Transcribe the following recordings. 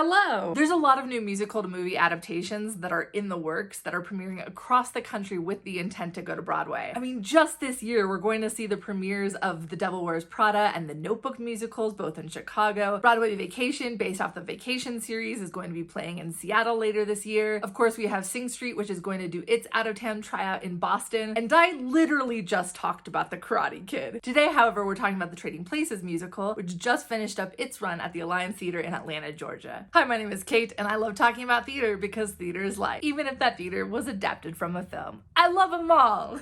Hello! There's a lot of new musical to movie adaptations that are in the works that are premiering across the country with the intent to go to Broadway. I mean, just this year, we're going to see the premieres of The Devil Wears Prada and The Notebook musicals, both in Chicago. Broadway Vacation, based off the Vacation series, is going to be playing in Seattle later this year. Of course, we have Sing Street, which is going to do its out-of-town tryout in Boston. And I literally just talked about The Karate Kid. Today, however, we're talking about the Trading Places musical, which just finished up its run at the Alliance Theater in Atlanta, Georgia. Hi, my name is Kate, and I love talking about theater because theater is life, even if that theater was adapted from a film. I love them all!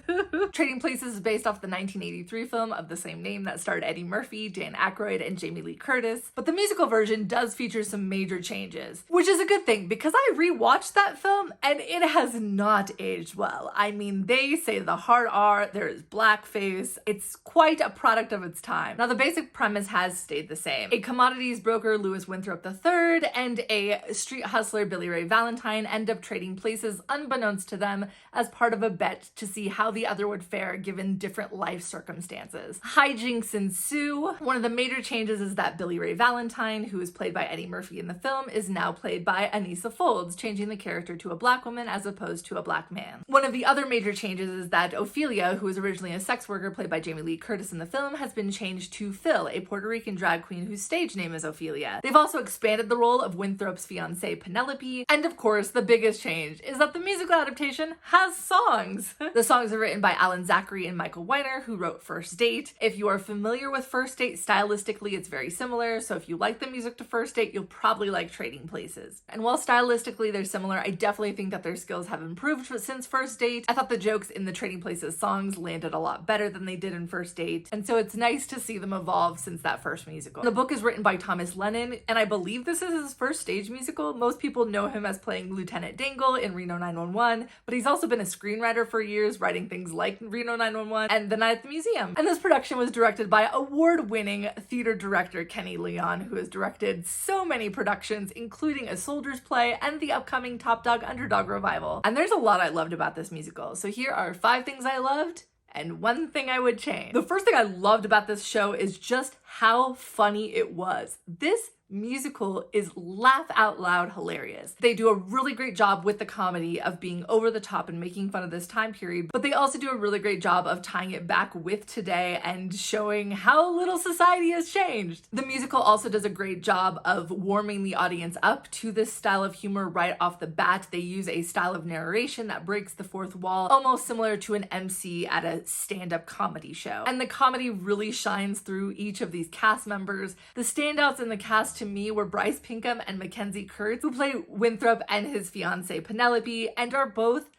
Trading Places is based off the 1983 film of the same name that starred Eddie Murphy, Dan Aykroyd, and Jamie Lee Curtis, but the musical version does feature some major changes, which is a good thing because I rewatched that film and it has not aged well. I mean, they say the hard R, there is blackface, it's quite a product of its time. Now, the basic premise has stayed the same. A commodities broker, Louis Winthrop III, and a street hustler, Billy Ray Valentine, end up trading places unbeknownst to them as part of a bet to see how the other would fare given different life circumstances. Hijinks ensue. One of the major changes is that Billy Ray Valentine, who is played by Eddie Murphy in the film, is now played by Aneesa Folds, changing the character to a black woman as opposed to a black man. One of the other major changes is that Ophelia, who was originally a sex worker played by Jamie Lee Curtis in the film, has been changed to Phil, a Puerto Rican drag queen whose stage name is Ophelia. They've also expanded the role of Winthrop's fiancée Penelope, and of course the biggest change is that the musical adaptation has songs. The songs are written by Alan Zachary and Michael Weiner, who wrote First Date. If you are familiar with First Date, stylistically it's very similar, so if you like the music to First Date, you'll probably like Trading Places. And while stylistically they're similar, I definitely think that their skills have improved since First Date. I thought the jokes in the Trading Places songs landed a lot better than they did in First Date, and so it's nice to see them evolve since that first musical. The book is written by Thomas Lennon, and I believe this is his first stage musical. Most people know him as playing Lieutenant Dangle in Reno 911, but he's also been a screenwriter for years, writing things like Reno 911 and The Night at the Museum. And this production was directed by award-winning theater director Kenny Leon, who has directed so many productions, including A Soldier's Play and the upcoming Topdog Underdog revival. And there's a lot I loved about this musical, so here are 5 things I loved and 1 thing I would change. The first thing I loved about this show is just how funny it was. This musical is laugh out loud hilarious. They do a really great job with the comedy of being over the top and making fun of this time period, but they also do a really great job of tying it back with today and showing how little society has changed. The musical also does a great job of warming the audience up to this style of humor right off the bat. They use a style of narration that breaks the fourth wall, almost similar to an MC at a stand-up comedy show. And the comedy really shines through each of these cast members. The standouts in the cast to me were Bryce Pinkham and Mckenzie Kurtz, who play Winthrop and his fiancée Penelope, and are both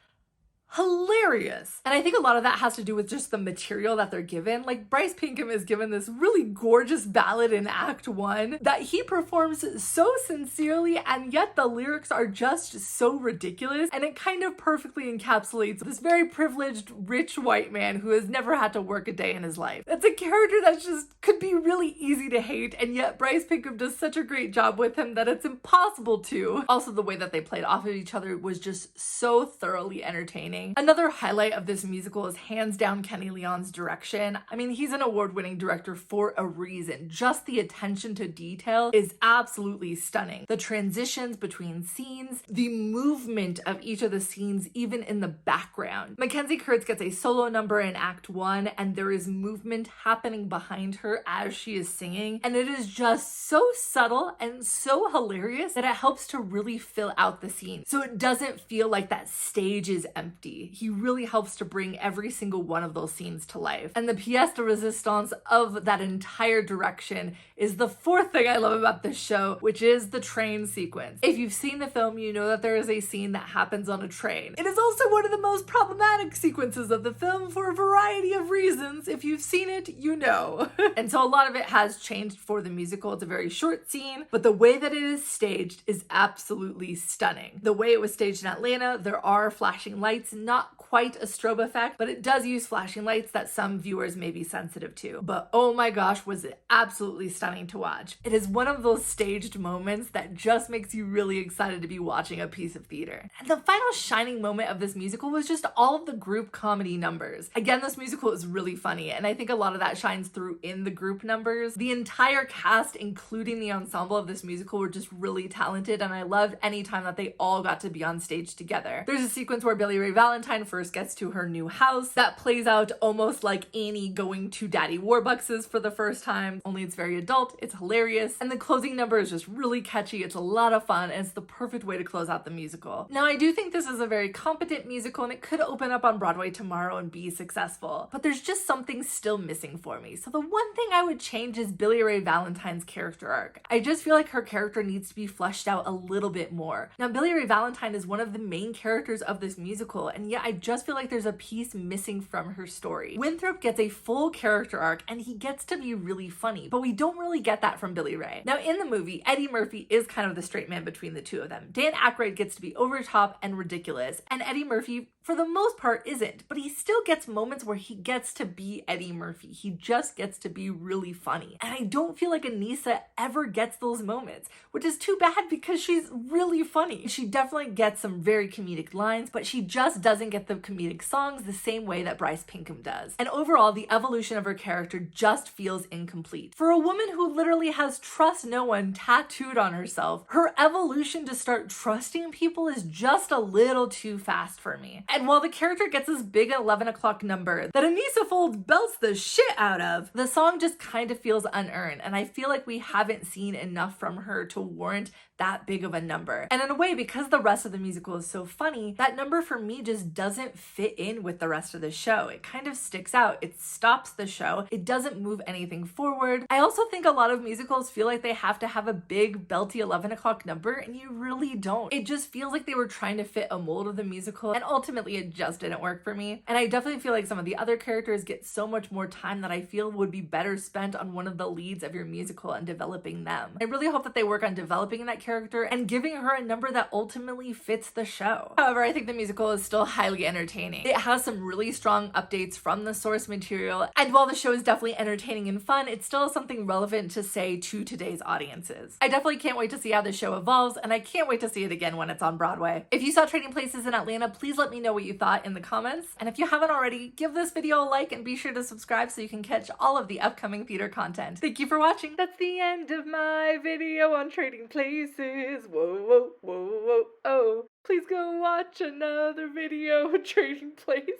hilarious. And I think a lot of that has to do with just the material that they're given. Like, Bryce Pinkham is given this really gorgeous ballad in Act 1 that he performs so sincerely, and yet the lyrics are just so ridiculous, and it kind of perfectly encapsulates this very privileged rich white man who has never had to work a day in his life. It's a character that just could be really easy to hate, and yet Bryce Pinkham does such a great job with him that it's impossible to. Also, the way that they played off of each other was just so thoroughly entertaining. Another highlight of this musical is hands down Kenny Leon's direction. I mean, he's an award-winning director for a reason. Just the attention to detail is absolutely stunning. The transitions between scenes, the movement of each of the scenes, even in the background. Mckenzie Kurtz gets a solo number in Act 1, and there is movement happening behind her as she is singing, and it is just so subtle and so hilarious that it helps to really fill out the scene. So it doesn't feel like that stage is empty. He really helps to bring every single one of those scenes to life. And the pièce de résistance of that entire direction is the 4th thing I love about this show, which is the train sequence. If you've seen the film, you know that there is a scene that happens on a train. It is also one of the most problematic sequences of the film for a variety of reasons. If you've seen it, you know. And so a lot of it has changed for the musical. It's a very short scene, but the way that it is staged is absolutely stunning. The way it was staged in Atlanta, there are flashing lights not quite a strobe effect, but it does use flashing lights that some viewers may be sensitive to. But oh my gosh, was it absolutely stunning to watch. It is one of those staged moments that just makes you really excited to be watching a piece of theater. And the final shining moment of this musical was just all of the group comedy numbers. Again, this musical is really funny, and I think a lot of that shines through in the group numbers. The entire cast, including the ensemble of this musical, were just really talented, and I loved any time that they all got to be on stage together. There's a sequence where Billy Ray Valentine first gets to her new house that plays out almost like Annie going to Daddy Warbucks's for the first time, only it's very adult, it's hilarious, and the closing number is just really catchy, it's a lot of fun, and it's the perfect way to close out the musical. Now, I do think this is a very competent musical, and it could open up on Broadway tomorrow and be successful, but there's just something still missing for me. So the one thing I would change is Billy Ray Valentine's character arc. I just feel like her character needs to be fleshed out a little bit more. Now, Billy Ray Valentine is one of the main characters of this musical, and yet I just feel like there's a piece missing from her story. Winthrop gets a full character arc, and he gets to be really funny, but we don't really get that from Billy Ray. Now, in the movie, Eddie Murphy is kind of the straight man between the two of them. Dan Aykroyd gets to be over top and ridiculous, and Eddie Murphy, for the most part, isn't, but he still gets moments where he gets to be Eddie Murphy. He just gets to be really funny. And I don't feel like Aneesa ever gets those moments, which is too bad because she's really funny. She definitely gets some very comedic lines, but she just doesn't get the comedic songs the same way that Bryce Pinkham does. And overall, the evolution of her character just feels incomplete. For a woman who literally has trust no one tattooed on herself, her evolution to start trusting people is just a little too fast for me. And while the character gets this big 11 o'clock number that Aneesa Folds belts the shit out of, the song just kind of feels unearned, and I feel like we haven't seen enough from her to warrant that big of a number. And in a way, because the rest of the musical is so funny, that number for me just doesn't fit in with the rest of the show. It kind of sticks out. It stops the show. It doesn't move anything forward. I also think a lot of musicals feel like they have to have a big belty 11 o'clock number, and you really don't. It just feels like they were trying to fit a mold of the musical, and ultimately it just didn't work for me. And I definitely feel like some of the other characters get so much more time that I feel would be better spent on one of the leads of your musical and developing them. I really hope that they work on developing that character and giving her a number that ultimately fits the show. However, I think the musical is still highly entertaining. It has some really strong updates from the source material, and while the show is definitely entertaining and fun, it still has something relevant to say to today's audiences. I definitely can't wait to see how the show evolves, and I can't wait to see it again when it's on Broadway. If you saw Trading Places in Atlanta, please let me know what you thought in the comments, and if you haven't already, give this video a like and be sure to subscribe so you can catch all of the upcoming theater content. Thank you for watching. That's the end of my video on Trading Places. Whoa, whoa, whoa, whoa, oh. Please go watch another video on Trading Places.